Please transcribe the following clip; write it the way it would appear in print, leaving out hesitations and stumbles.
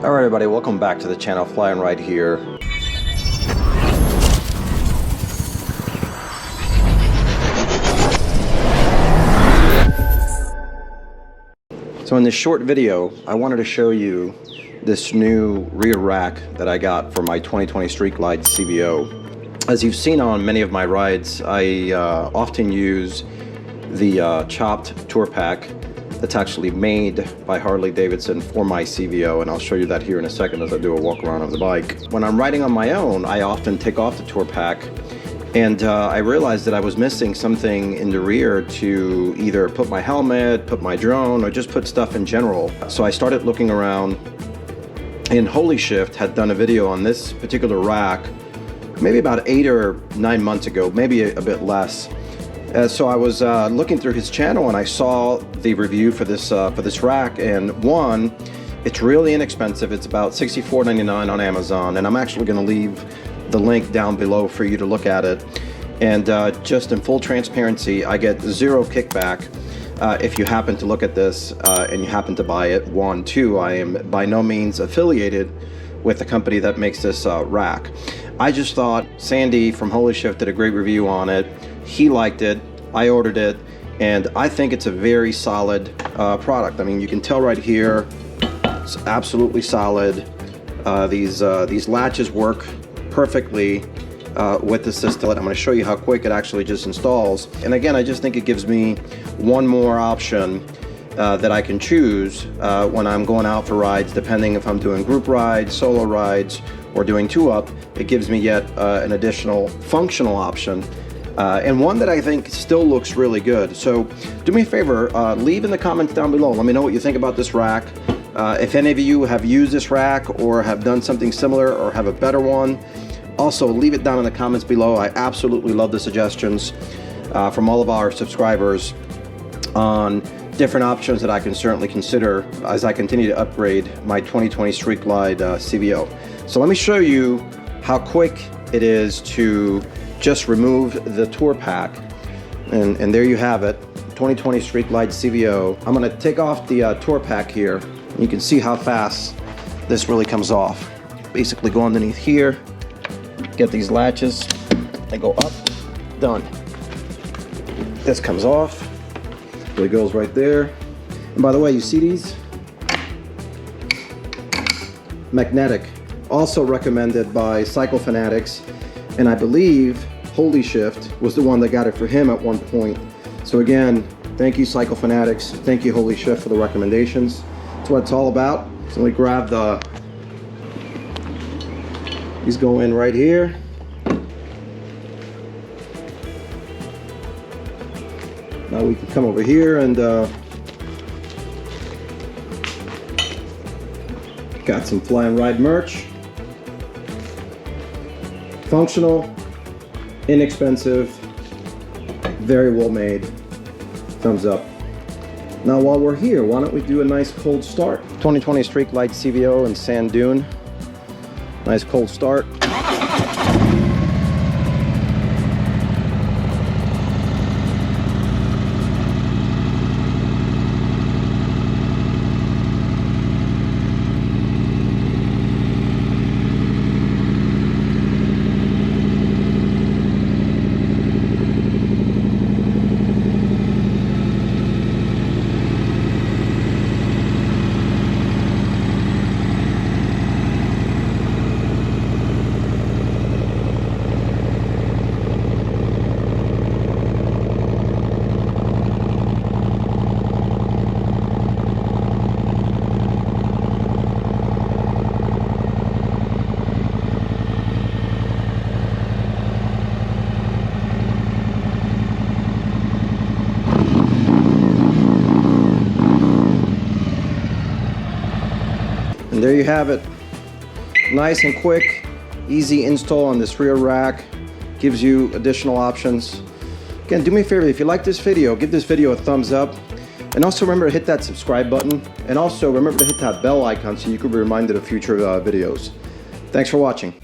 Alright everybody, welcome back to the channel. Fly and Ride here. So in this short video, I wanted to show you this new rear rack that I got for my 2020 Street Glide CVO. As you've seen on many of my rides, I often use the chopped tour pack that's actually made by Harley Davidson for my CVO, and I'll show you that here in a second as I do a walk around of the bike. When I'm riding on my own, I often take off the tour pack, and I realized that I was missing something in the rear to either put my helmet, put my drone, or just put stuff in general. So I started looking around, and Holy Shift had done a video on this particular rack maybe about 8 or 9 months ago, maybe a bit less. So I was looking through his channel and I saw the review for this rack, and one, it's really inexpensive. It's about $64.99 on Amazon, and I'm actually going to leave the link down below for you to look at it. And just in full transparency, I get zero kickback if you happen to look at this and you happen to buy it. One, two, I am by no means affiliated with the company that makes this rack. I just thought Sandy from Holy Shift did a great review on it. He liked it, I ordered it, and I think it's a very solid product. I mean, you can tell right here, it's absolutely solid. These latches work perfectly with the system. I'm going to show you how quick it actually just installs. And again, I just think it gives me one more option that I can choose when I'm going out for rides, depending if I'm doing group rides, solo rides, or doing two-up. It gives me yet an additional functional option. And one that I think still looks really good. So do me a favor, leave in the comments down below. Let me know what you think about this rack. If any of you have used this rack or have done something similar or have a better one, also leave it down in the comments below. I absolutely love the suggestions from all of our subscribers on different options that I can certainly consider as I continue to upgrade my 2020 Street Glide CVO. So let me show you how quick it is to just remove the tour pack, and there you have it, 2020 Street Glide CVO. I'm going to take off the tour pack here. You can see how fast this really comes off. Basically go underneath here, get these latches, they go up, done. This comes off, it goes right there. And by the way, you see these? Magnetic, also recommended by Cycle Fanatics, and I believe Holy Shift was the one that got it for him at one point. So again, thank you Cycle Fanatics, thank you Holy Shift for the recommendations. That's what it's all about. So let me grab these go in right here. Now we can come over here and got some Fly and Ride merch. Functional, inexpensive, very well made. Thumbs up. Now while we're here, why don't we do a nice cold start? 2020 Street Glide CVO in Sand Dune. Nice cold start. And there you have it. Nice and quick, easy install on this rear rack. Gives you additional options. Again, do me a favor, if you like this video, give this video a thumbs up. And also remember to hit that subscribe button. And also remember to hit that bell icon so you can be reminded of future videos. Thanks for watching.